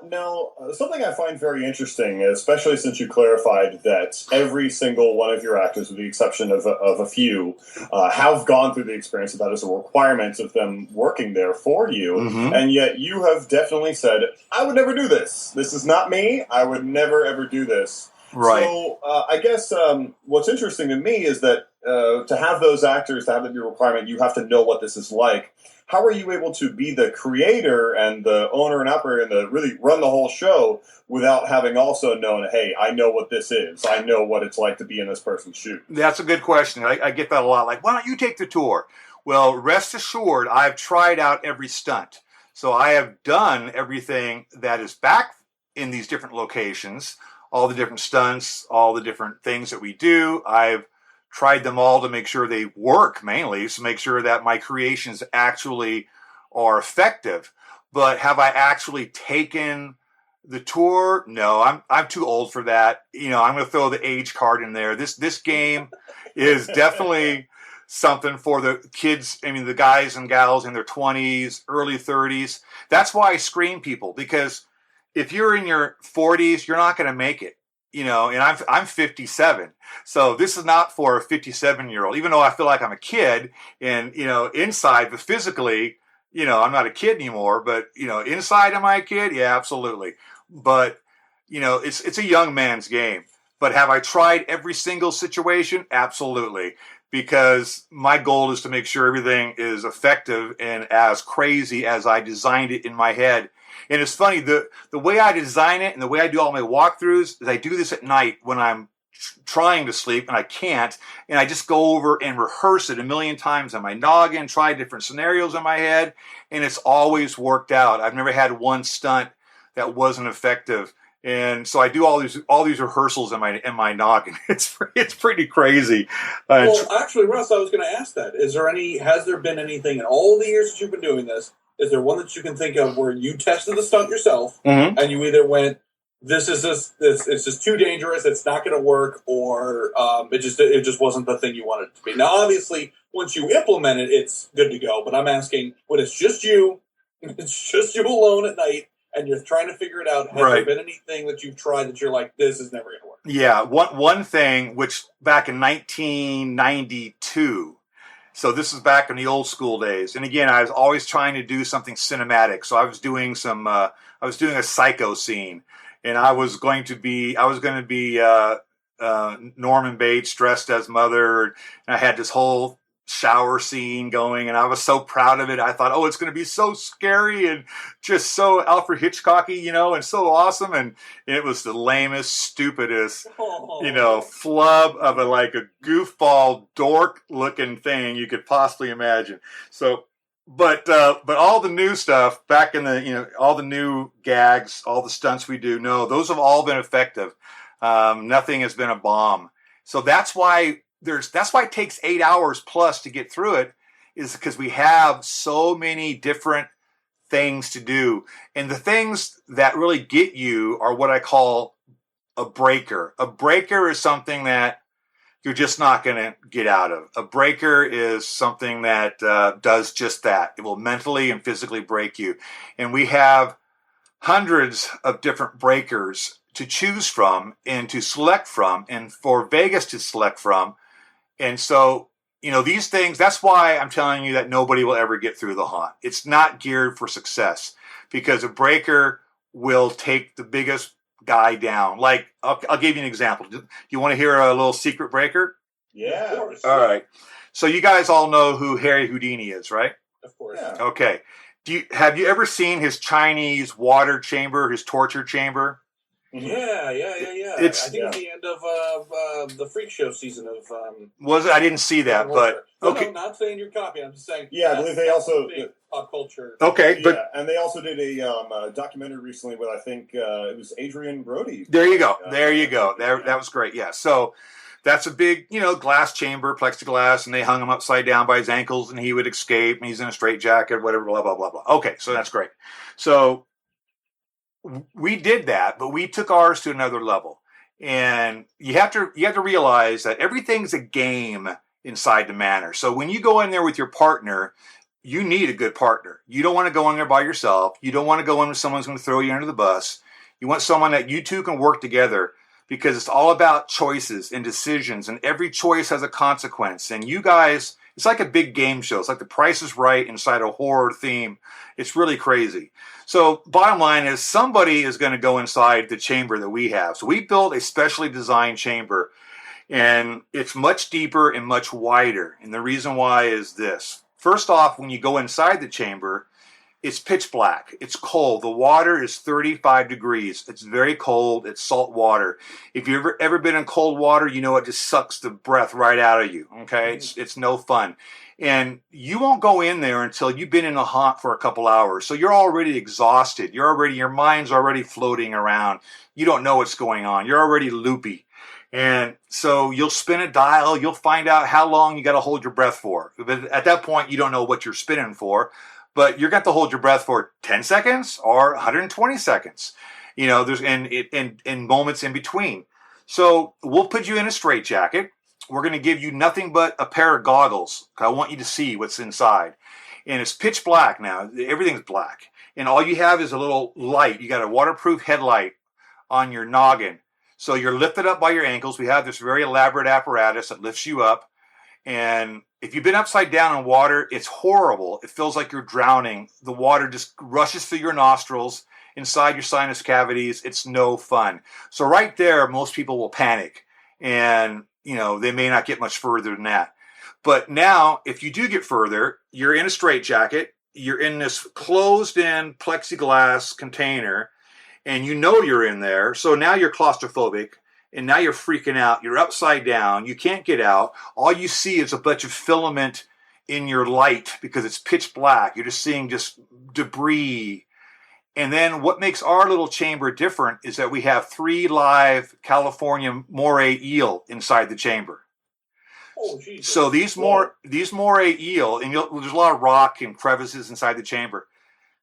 Speaker 3: something I find very interesting, especially since you clarified that every single one of your actors, with the exception of a few, have gone through the experience, that is a requirement of them working there for you. Mm-hmm. And yet you have definitely said, "I would never do this. This is not me. I would never, ever do this." Right. So I guess what's interesting to me is that to have those actors, to have that be a requirement, you have to know what this is like. How are you able to be the creator and the owner and operator and really run the whole show without having also known, hey, I know what this is. I know what it's like to be in this person's shoes?
Speaker 5: That's a good question. I get that a lot. Like, why don't you take the tour? Well, rest assured, I've tried out every stunt. So I have done everything that is back in these different locations, all the different stunts, all the different things that we do. I've tried them all to make sure they work, mainly, to make sure that my creations actually are effective. But have I actually taken the tour? No, I'm too old for that. I'm going to throw the age card in there. This game is definitely something for the kids. I mean, the guys and gals in their 20s, early 30s. That's why I screen people, because if you're in your 40s, you're not going to make it. And I'm 57. So this is not for a 57-year-old, even though I feel like I'm a kid and, inside, but physically, I'm not a kid anymore, but, inside, am I a kid? Yeah, absolutely. But, it's a young man's game. But have I tried every single situation? Absolutely. Because my goal is to make sure everything is effective and as crazy as I designed it in my head. And it's funny, the way I design it and the way I do all my walkthroughs is I do this at night when I'm trying to sleep and I can't. And I just go over and rehearse it a million times on my noggin, try different scenarios in my head. And it's always worked out. I've never had one stunt that wasn't effective. And so I do all these rehearsals in my noggin. It's pretty crazy.
Speaker 2: Well, actually, Russ, I was going to ask that. Has there been anything in all the years that you've been doing this? Is there one that you can think of where you tested the stunt yourself and you either went, it's just too dangerous, it's not going to work, or it just wasn't the thing you wanted it to be? Now, obviously, once you implement it, it's good to go. But I'm asking, when it's just you alone at night, and you're trying to figure it out, has there been anything that you've tried that you're like, this is never going to work?
Speaker 5: Yeah, one thing, which back in 1992, so this is back in the old school days. And again, I was always trying to do something cinematic. So I was doing a psycho scene, and I was going to be Norman Bates dressed as Mother. And I had this whole shower scene going, and I was so proud of it. I thought, it's going to be so scary and just so Alfred Hitchcocky, and so awesome. And it was the lamest, stupidest, flub of a goofball dork looking thing you could possibly imagine. So, but all the new stuff back in all the new gags, all the stunts we do, no, those have all been effective. Nothing has been a bomb. So that's why it takes 8 hours plus to get through it, is because we have so many different things to do. And the things that really get you are what I call a breaker. A breaker is something that you're just not going to get out of. A breaker is something that does just that. It will mentally and physically break you. And we have hundreds of different breakers to choose from and to select from, and for Vegas to select from. And so, these things, that's why I'm telling you that nobody will ever get through the haunt. It's not geared for success, because a breaker will take the biggest guy down. Like, I'll give you an example. Do you want to hear a little secret breaker?
Speaker 3: Yeah.
Speaker 2: Of course.
Speaker 5: All right. So you guys all know who Harry Houdini is, right?
Speaker 2: Of course.
Speaker 3: Yeah.
Speaker 5: Okay. Have you ever seen his Chinese water chamber, his torture chamber?
Speaker 2: Yeah. I think at the end of the Freak Show season of...
Speaker 5: Was it? I didn't see that, but... Okay.
Speaker 2: No, not saying your copy. I'm just saying...
Speaker 3: Yeah, I believe they also...
Speaker 2: Pop culture.
Speaker 5: Okay, but...
Speaker 3: Yeah, and they also did a documentary recently with, I think, it was Adrian Brody.
Speaker 5: There you go. That was great, yeah. So that's a big, glass chamber, plexiglass, and they hung him upside down by his ankles, and he would escape, and he's in a straitjacket, whatever, blah, blah, blah, blah. Okay, so that's great. So... we did that, but we took ours to another level. And you have to realize that everything's a game inside the manor. So when you go in there with your partner, you need a good partner. You don't want to go in there by yourself. You don't want to go in with someone who's going to throw you under the bus. You want someone that you two can work together, because it's all about choices and decisions, and every choice has a consequence. And you guys, it's like a big game show. It's like The Price is Right inside a horror theme. It's really crazy. So bottom line is, somebody is going to go inside the chamber that we have. So we built a specially designed chamber. And it's much deeper and much wider. And the reason why is this. First off, when you go inside the chamber, it's pitch black. It's cold. The water is 35 degrees. It's very cold. It's salt water. If you've ever been in cold water, you know it just sucks the breath right out of you. Okay? It's no fun. And you won't go in there until you've been in the haunt for a couple hours. So you're already exhausted. Your mind's already floating around. You don't know what's going on. You're already loopy. And so you'll spin a dial. You'll find out how long you got to hold your breath for. But at that point, you don't know what you're spinning for. But you're going to hold your breath for 10 seconds or 120 seconds. You know, there's and moments in between. So we'll put you in a straitjacket. We're going to give you nothing but a pair of goggles. I want you to see what's inside. And it's pitch black now. Everything's black. And all you have is a little light. You got a waterproof headlight on your noggin. So you're lifted up by your ankles. We have this very elaborate apparatus that lifts you up. And if you've been upside down in water, it's horrible. It feels like you're drowning. The water just rushes through your nostrils, inside your sinus cavities. It's no fun. So right there, most people will panic. And, you know, they may not get much further than that. But now, if you do get further, you're in a straitjacket. You're in this closed-in plexiglass container. And you know you're in there. So now you're claustrophobic. And now you're freaking out. You're upside down. You can't get out. All you see is a bunch of filament in your light because it's pitch black. You're just seeing just debris. And then what makes our little chamber different is that we have 3 live California moray eel inside the chamber.
Speaker 2: Oh, Jesus.
Speaker 5: So these moray eel, and there's a lot of rock and crevices inside the chamber.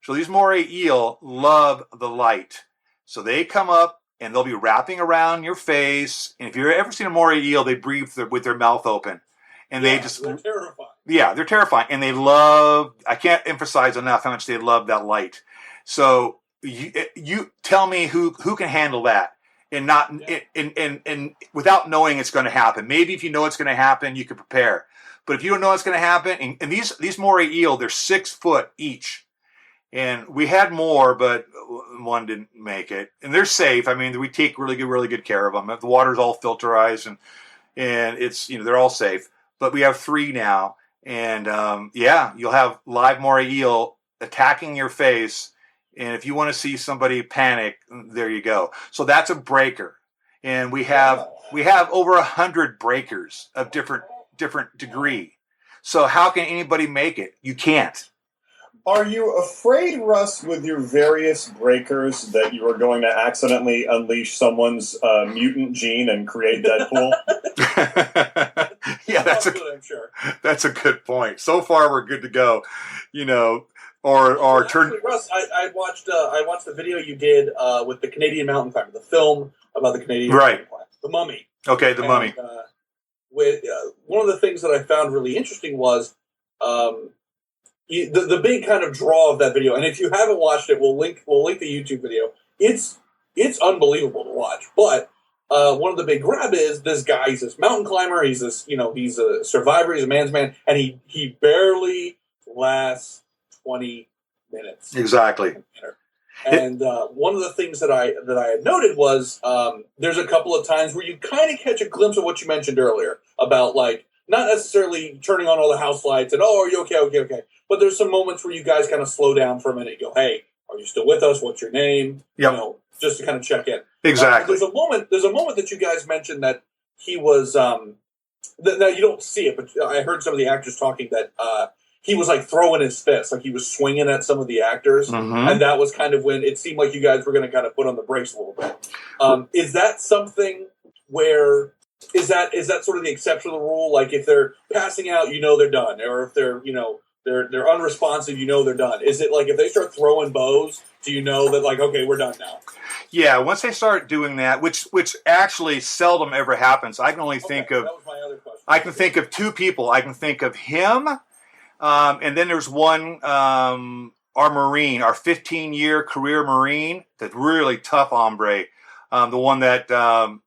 Speaker 5: So these moray eel love the light. So they come up, and they'll be wrapping around your face. And if you've ever seen a moray eel, they breathe with their mouth open. And they're
Speaker 2: terrifying.
Speaker 5: Yeah, they're terrifying. And they love, I can't emphasize enough how much they love that light. So you tell me who can handle that and not and without knowing it's going to happen. Maybe if you know it's going to happen, you can prepare. But if you don't know it's going to happen, and these moray eel, they're 6 foot each. And we had more, but one didn't make it. And they're safe. I mean, we take really good care of them. The water's all filterized, and it's, you know, they're all safe. But we have 3 now, and you'll have live moray eel attacking your face. And if you want to see somebody panic, there you go. So that's a breaker, and we have over 100 breakers of different degree. So how can anybody make it? You can't.
Speaker 3: Are you afraid, Russ, with your various breakers that you are going to accidentally unleash someone's mutant gene and create Deadpool?
Speaker 5: Yeah, that's a good point. So far, we're good to go. You know, or turn.
Speaker 2: Actually, Russ, I watched the video you did with the Canadian mountain climber, the film about the Canadian mountain climber, The Mummy.
Speaker 5: Okay, The Mummy.
Speaker 2: One of the things that I found really interesting was. The big kind of draw of that video, and if you haven't watched it, we'll link the YouTube video. It's unbelievable to watch. But one of the big grab is this guy. He's this mountain climber. He's this, you know, he's a survivor. He's a man's man, and he barely lasts 20 minutes.
Speaker 5: Exactly.
Speaker 2: And one of the things that I had noted was there's a couple of times where you kind of catch a glimpse of what you mentioned earlier about, like, not necessarily turning on all the house lights and, oh, are you okay? But there's some moments where you guys kind of slow down for a minute and go, hey, are you still with us? What's your name?
Speaker 5: Yep.
Speaker 2: You know, just to kind of check in.
Speaker 5: Exactly.
Speaker 2: There's a moment that you guys mentioned that he was, now you don't see it, but I heard some of the actors talking that he was like throwing his fist, like he was swinging at some of the actors.
Speaker 5: Mm-hmm.
Speaker 2: And that was kind of when it seemed like you guys were going to kind of put on the brakes a little bit. Is that something where... Is that sort of the exception to the rule? Like if they're passing out, you know they're done, or if they're, you know, they're unresponsive, you know they're done. Is it like if they start throwing bows, do you know that, like, okay, we're done now?
Speaker 5: Yeah, once they start doing that, which actually seldom ever happens. I can only think of.
Speaker 2: That was my other question.
Speaker 5: I can think of 2 people. I can think of him, and then there's one, our Marine, our 15-year career Marine, that really tough hombre. The one that,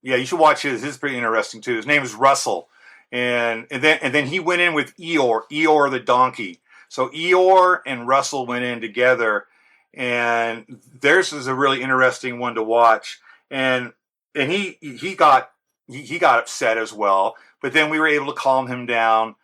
Speaker 5: you should watch his. His is pretty interesting too. His name is Russell, and then he went in with Eeyore the donkey. So Eeyore and Russell went in together, and theirs is a really interesting one to watch. And he got he got upset as well. But then we were able to calm him down.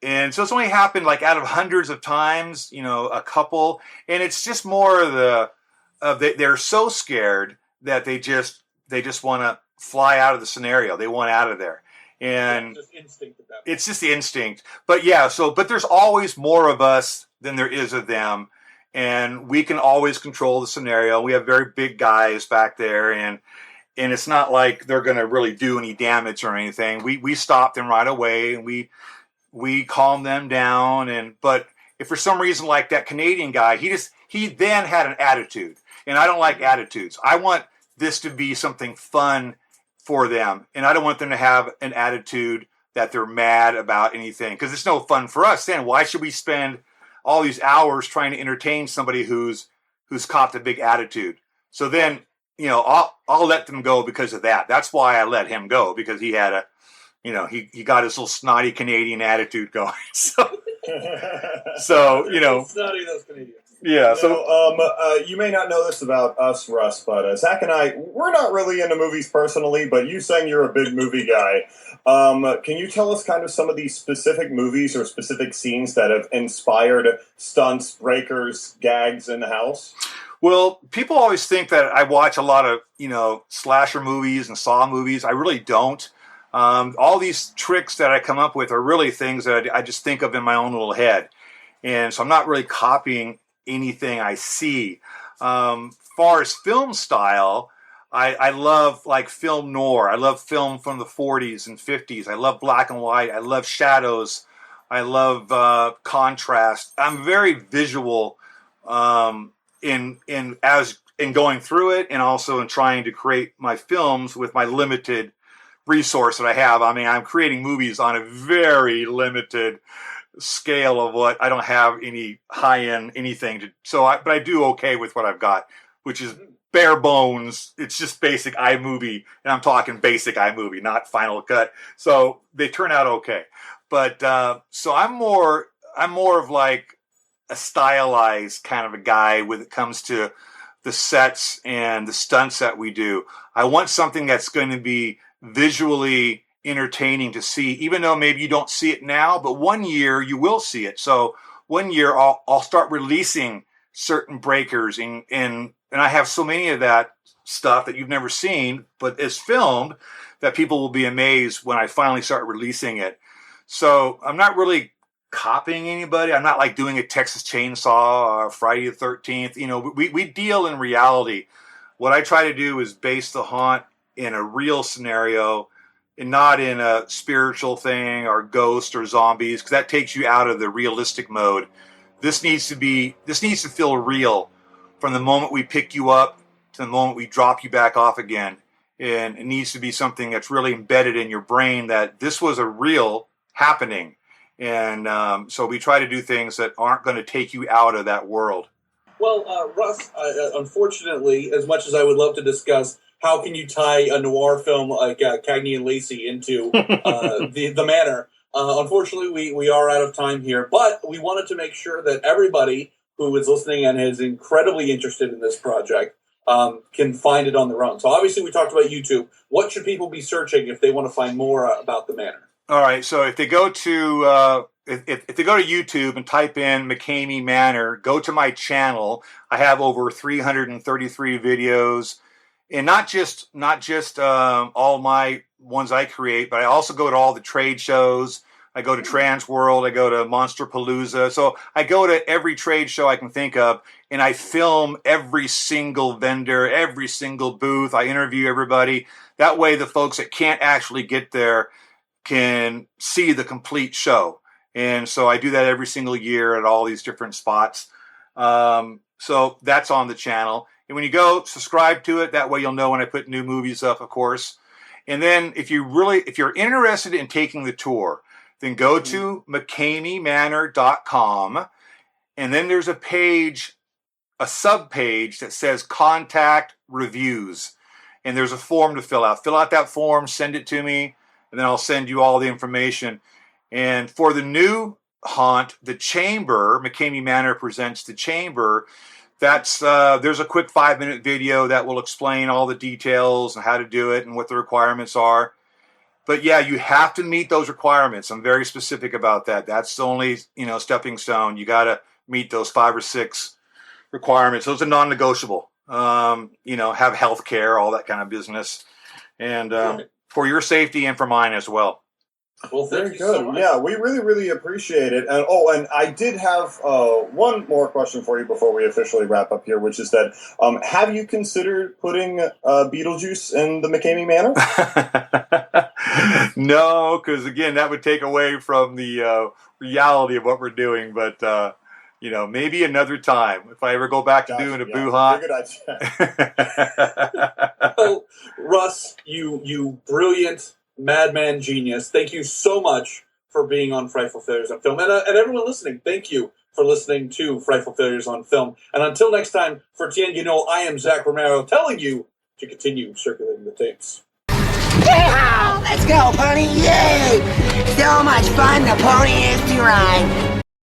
Speaker 5: And so it's only happened like out of hundreds of times, a couple. And it's just more of they're so scared that they just want to fly out of the scenario. They want out of there. And
Speaker 2: just instinct at that point.
Speaker 5: It's just the instinct. But yeah, but there's always more of us than there is of them. And we can always control the scenario. We have very big guys back there, and it's not like they're going to really do any damage or anything. We stop them right away, and we calm them down. But if for some reason, like that Canadian guy, he then had an attitude, and I don't like attitudes. I want this to be something fun for them, and I don't want them to have an attitude that they're mad about anything, because it's no fun for us. Then why should we spend all these hours trying to entertain somebody who's copped a big attitude? So then, I'll let them go because of that. That's why I let him go, because he had he got his little snotty Canadian attitude going. So
Speaker 2: Snotty, those Canadians.
Speaker 5: Yeah.
Speaker 3: So, you may not know this about us, Russ, but Zach and I, we're not really into movies personally, but you saying you're a big movie guy. Can you tell us kind of some of these specific movies or specific scenes that have inspired stunts, breakers, gags in the house?
Speaker 5: Well, people always think that I watch a lot of, slasher movies and Saw movies. I really don't. All these tricks that I come up with are really things that I just think of in my own little head. And so I'm not really copying anything I see. Far as film style, I love like film noir. I love film from the 40s and 50s. I love black and white. I love shadows. I love contrast. I'm very visual in going through it, and also in trying to create my films with my limited resource that I have. I mean, I'm creating movies on a very limited scale of what I don't have any high-end anything to, but I do okay with what I've got, which is bare bones. It's just basic iMovie, and I'm talking basic iMovie, not Final Cut. So they turn out okay. But so I'm more of like a stylized kind of a guy when it comes to the sets and the stunts that we do. I want something that's going to be visually entertaining to see, even though maybe you don't see it now, but one year you will see it. So one year I'll start releasing certain breakers, and I have so many of that stuff that you've never seen, but it's filmed, that people will be amazed when I finally start releasing it. So I'm not really copying anybody. I'm not like doing a Texas Chainsaw or Friday the 13th. We deal in reality. What I try to do is base the haunt in a real scenario, and not in a spiritual thing or ghost or zombies, because that takes you out of the realistic mode. This needs to feel real from the moment we pick you up to the moment we drop you back off again. And it needs to be something that's really embedded in your brain that this was a real happening. And so we try to do things that aren't going to take you out of that world.
Speaker 2: Well, Russ, unfortunately, as much as I would love to discuss how can you tie a noir film like Cagney and Lacey into the Manor, unfortunately, we are out of time here. But we wanted to make sure that everybody who is listening and is incredibly interested in this project can find it on their own. So obviously we talked about YouTube. What should people be searching if they want to find more about the Manor?
Speaker 5: All right, so if they go to if they go to YouTube and type in McKamey Manor, go to my channel. I have over 333 videos, and not just all my ones I create, but I also go to all the trade shows. I go to Trans World. I go to Monster Palooza. So I go to every trade show I can think of, and I film every single vendor, every single booth. I interview everybody. That way, the folks that can't actually get there can see the complete show. And so I do that every single year at all these different spots. So that's on the channel. And when you go, subscribe to it. That way you'll know when I put new movies up, of course. And then if you're interested in taking the tour, then go to McKameyManor.com. And then there's a page, a sub-page that says Contact Reviews. And there's a form to fill out. Fill out that form, send it to me, and then I'll send you all the information. And for the new haunt, The Chamber, McKamey Manor presents The Chamber. That's there's a quick 5-minute video that will explain all the details and how to do it and what the requirements are. But yeah, you have to meet those requirements. I'm very specific about that. That's the only, stepping stone. You got to meet those 5 or 6 requirements. Those are non-negotiable. Have health care, all that kind of business. And for your safety and for mine as well.
Speaker 2: Well,
Speaker 3: very good. So yeah, we really, really appreciate it. And I did have one more question for you before we officially wrap up here, which is that have you considered putting Beetlejuice in the MCKAMEY Manor?
Speaker 5: No, because again, that would take away from the reality of what we're doing. But maybe another time if I ever go back to doing a Boo-Hot.
Speaker 3: Good idea.
Speaker 2: Well, Russ, you brilliant madman genius. Thank you so much for being on Frightful Failures on Film. And everyone listening, thank you for listening to Frightful Failures on Film. And until next time, for Tien, I am Zach Romero telling you to continue circulating the tapes.
Speaker 6: Yeehaw! Let's go, pony! Yay! So much fun the pony is to ride.